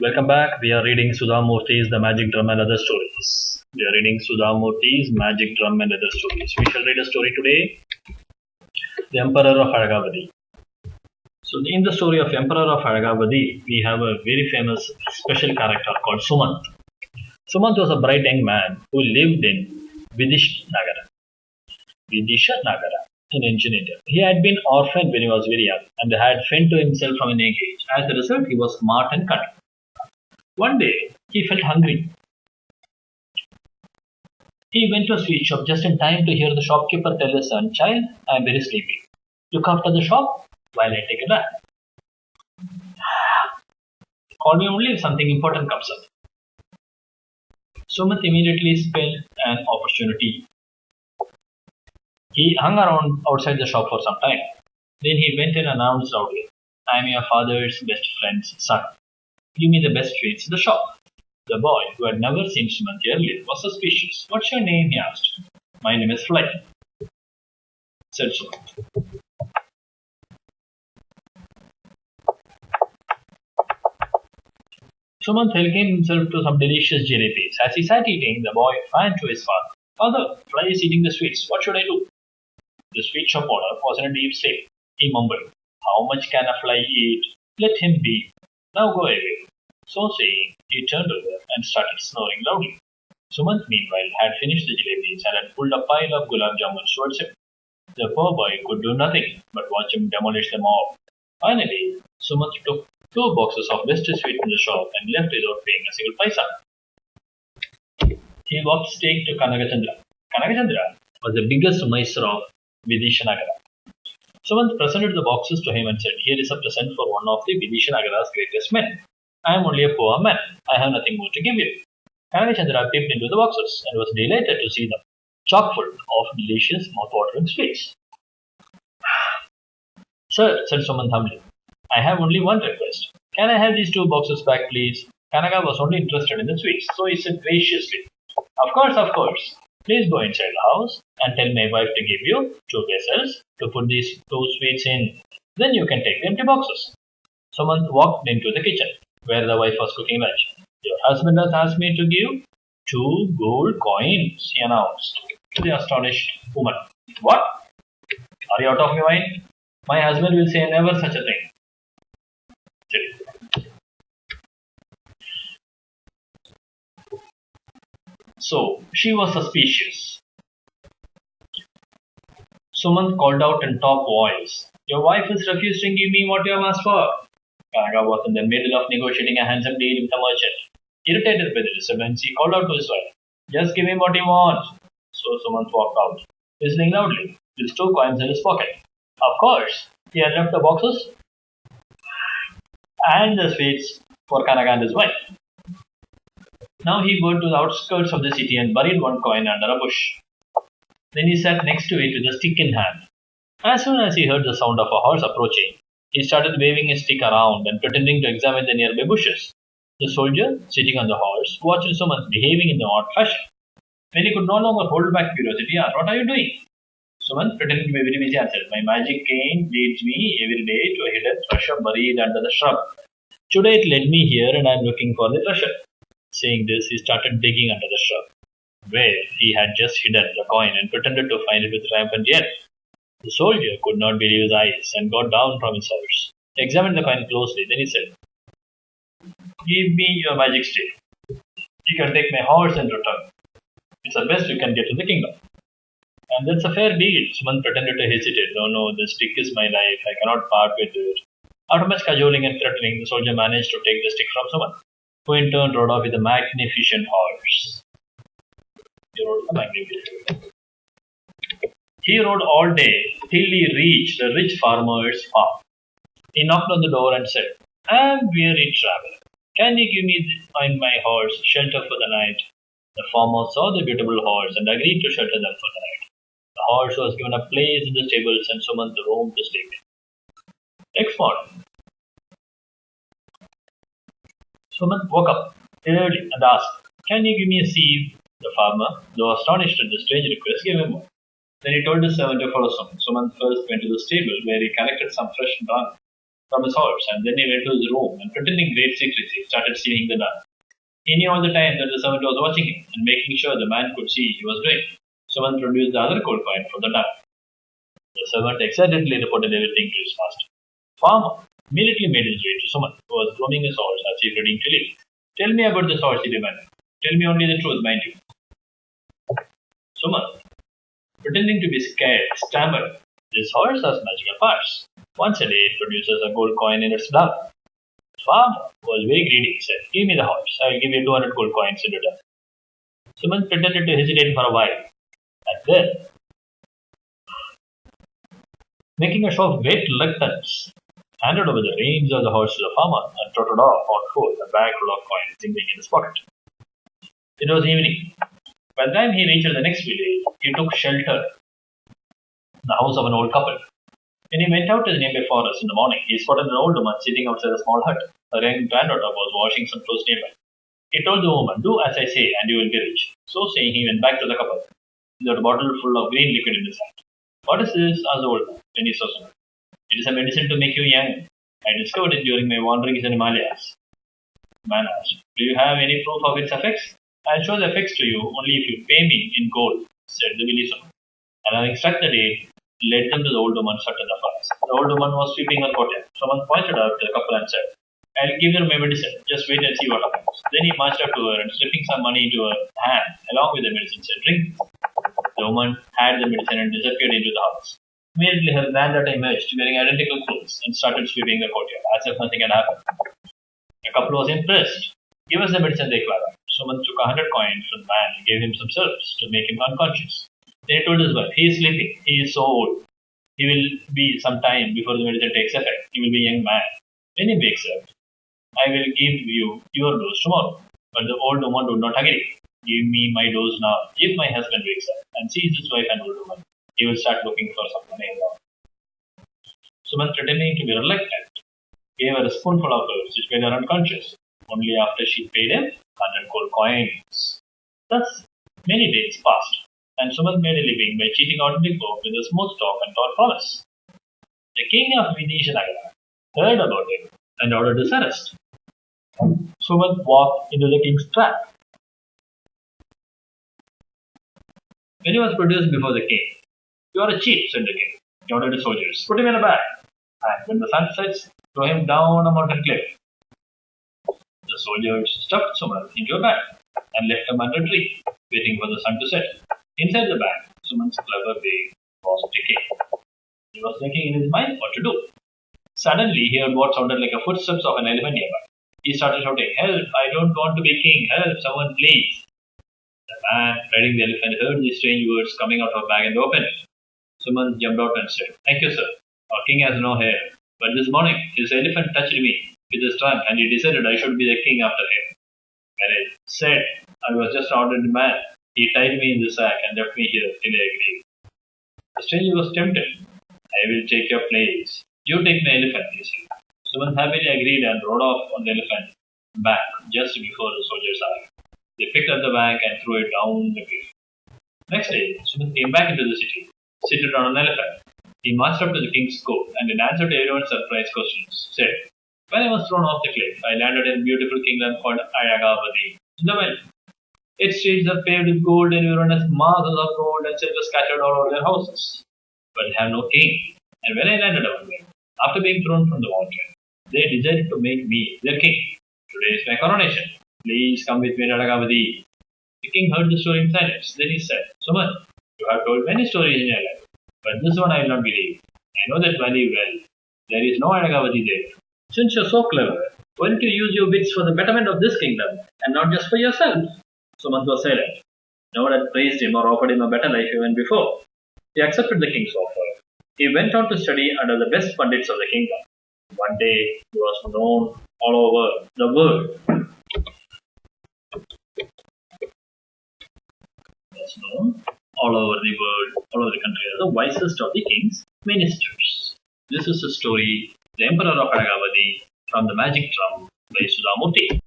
Welcome back. We are reading Sudha Murthy's The Magic Drum and Other Stories. We are reading Sudha Murthy's Magic Drum and Other Stories. We shall read a story today, The Emperor of Aragavadi. So, in the story of Emperor of Aragavadi, we have a very famous special character called Sumant. Sumant was a bright young man who lived in Vidishanagara in ancient India. He had been orphaned when he was very young and had fend to himself from an young age. As a result, he was smart and cunning. One day, he felt hungry. He went to a sweet shop just in time to hear the shopkeeper tell his son, "Child, I am very sleepy. Look after the shop while I take a bath. Call me only if something important comes up." Sumant immediately spelled an opportunity. He hung around outside the shop for some time. Then he went and announced loudly, "I am your father's best friend's son. Give me the best sweets in the shop." The boy, who had never seen Sumant earlier, was suspicious. "What's your name?" he asked. "My name is Fly," said Sumant. Sumant helped himself to some delicious jalebis. As he sat eating, the boy ran to his father. "Father, Fly is eating the sweets. What should I do?" The sweet shop owner was in a deep sleep. He mumbled, "How much can a fly eat? Let him be. Now go away." So saying, he turned over and started snoring loudly. Sumant, meanwhile, had finished the jalebis and had pulled a pile of gulab jamuns towards him. The poor boy could do nothing but watch him demolish them all. Finally, Sumant took 2 boxes of best sweets in the shop and left without paying a single paisa. He walked straight to Kanagachandra. Kanagachandra was the biggest Mysore of Vidishanagara. Sumant presented the boxes to him and said, "Here is a present for one of the Vidishanagara's greatest men. I am only a poor man. I have nothing more to give you." Kanagachandra peeped into the boxes and was delighted to see them, chock full of delicious mouth-watering sweets. "Sir," said Sumant humbly, "I have only one request. Can I have these 2 boxes back, please?" Kanaga was only interested in the sweets, so he said graciously, "Of course, of course. Please go inside the house and tell my wife to give you 2 vessels to put these 2 sweets in. Then you can take the empty boxes." Sumant walked into the kitchen, where the wife was cooking lunch. "Your husband has asked me to give 2 gold coins," he announced to the astonished woman. "What? Are you out of your mind? My husband will say never such a thing." So she was suspicious. Sumant called out in top voice, "Your wife has refused to give me what you have asked for." Kanaga was in the middle of negotiating a handsome deal with the merchant. Irritated by the disturbance, he called out to his wife, "Just give him what he wants." So Sumant walked out, whistling loudly, with 2 coins in his pocket. Of course, he had left the boxes and the sweets for Kanaga and his wife. Now he went to the outskirts of the city and buried 1 coin under a bush. Then he sat next to it with a stick in hand. As soon as he heard the sound of a horse approaching, he started waving his stick around and pretending to examine the nearby bushes. The soldier, sitting on the horse, watched Sumant behaving in the odd fashion. When he could no longer hold back curiosity, asked, "What are you doing?" Sumant, pretending to be very busy, answered, "My magic cane leads me every day to a hidden treasure buried under the shrub. Today it led me here and I am looking for the treasure." Saying this, he started digging under the shrub, where he had just hidden the coin and pretended to find it with triumphant yell. The soldier could not believe his eyes and got down from his horse, examined the coin closely. Then he said, "Give me your magic stick. You can take my horse in return. It's the best you can get in the kingdom." "And that's a fair deal." Sumant pretended to hesitate. No, the stick is my life. I cannot part with it." After much cajoling and threatening, the soldier managed to take the stick from Sumant, who in turn rode off with a magnificent horse. He rode all day till he reached a rich farmer's farm. He knocked on the door and said, "I am weary traveler. Can you give me and my horse shelter for the night?" The farmer saw the beautiful horse and agreed to shelter them for the night. The horse was given a place in the stables and Sumant roamed to sleep. Next morning, Sumant woke up early and asked, "Can you give me a sieve?" The farmer, though astonished at the strange request, gave him one. Then he told his servant to follow Sumant. Sumant first went to the stable, where he collected some fresh dung from his horse, and then he went to his room and, pretending great secrecy, started seeing the nun. He knew all the time that the servant was watching him and making sure the man could see he was doing. Someone produced the other gold coin from the nun. The servant excitedly reported everything to his master. Farmer immediately made his way to Suman, who was grooming his horse as if ready to leave. Tell me about this horse, he demanded. Tell me only the truth, mind you. Suman, pretending to be scared, stammered. This horse has magical powers. Once a day it produces a gold coin in its blood. The farmer was very greedy. He said, give me the horse. I will give you 200 gold coins in return. Suman pretended to hesitate for a while. And then, making a show of great reluctance, handed over the reins of the horse to the farmer and trotted off on foot, a bag full of coins jingling in his pocket. It was evening. By the time he reached the next village, he took shelter in the house of an old couple. When he went out to the nearby forest in the morning, he spotted an old woman sitting outside a small hut. Her young granddaughter was washing some clothes nearby. He told the woman, do as I say and you will be rich. So saying, he went back to the couple. He had a bottle full of green liquid in his hand. What is this? asked the old man when he saw Suman. It is a medicine to make you young. I discovered it during my wanderings in the Himalayas. The man asked, do you have any proof of its effects? I'll show the effects to you only if you pay me in gold, said the village woman. And having struck the deal, led them to the old woman's hut in the forest. The old woman was sweeping her courtyard. Someone pointed out to the couple and said, I'll give you my medicine. Just wait and see what happens. Then he marched up to her and slipping some money into her hand, along with the medicine, said, drink. The woman had the medicine and disappeared into the house. Immediately her granddaughter emerged, wearing identical clothes, and started sweeping the courtyard, as if nothing had happened. The couple was impressed. Give us the medicine, they clamored. Suman took 100 coins from the man and gave him some syrups to make him unconscious. Then he told his wife, he is sleeping. He is so old. He will be some time before the medicine takes effect. He will be a young man. When he wakes up, I will give you your dose tomorrow. But the old woman would not agree. Give me my dose now. If my husband wakes up and sees his wife and old woman, he will start looking for some money. Suman, pretending to be reluctant, gave her a spoonful of herbs which made her unconscious. Only after she paid him 100 gold coins. Thus, many days passed, and Suman made a living by cheating out Nico with a smooth talk and tall promise. The king of Vidishanagara heard about it and ordered his arrest. Suman walked into the king's trap. When he was produced before the king, you are a cheat, said the king. He ordered his soldiers, put him in a bag, and when the sun sets, throw him down a mountain cliff. The soldiers stuffed Suman into a bag and left him under a tree, waiting for the sun to set. Inside the bag, Suman's clever brain was ticking. He was thinking in his mind what to do. Suddenly, he heard what sounded like the footsteps of an elephant nearby. He started shouting, help, I don't want to be king, help, someone please. The man riding the elephant heard these strange words coming out of a bag and opened it. Suman jumped out and said, thank you, sir. Our king has no hair, but this morning his elephant touched me with his trunk and he decided I should be the king after him. When I said I was just an ordinary man, he tied me in the sack and left me here till I agreed. The stranger was tempted. I will take your place. You take my elephant, he said. Suman happily agreed and rode off on the elephant back just before the soldiers arrived. They picked up the bag and threw it down the cliff. Next day, Suman came back into the city, seated on an elephant. He marched up to the king's court and in answer to everyone's surprised questions, said, when I was thrown off the cliff, I landed in a beautiful kingdom called Ayagavati in the well. Its streets are paved with gold and everyone has masses of gold and silver scattered all over their houses. But they have no king. And when I landed among them, after being thrown from the mountain, they decided to make me their king. Today is my coronation. Please come with me to Ayagavati. The king heard the story in silence. Then he said, Suman, you have told many stories in your life, but this one I will not believe. I know that valley well. There is no Ayagavati there. Since you are so clever, why don't you use your wits for the betterment of this kingdom and not just for yourself? Suman was silent. No one had praised him or offered him a better life even before. He accepted the king's offer. He went on to study under the best pundits of the kingdom. One day, he was known all over the world. He was known all over the world, all over the country as the wisest of the king's ministers. This is the story, The Emperor of Ayagavati, from The Magic Drum by Sudhamurthy.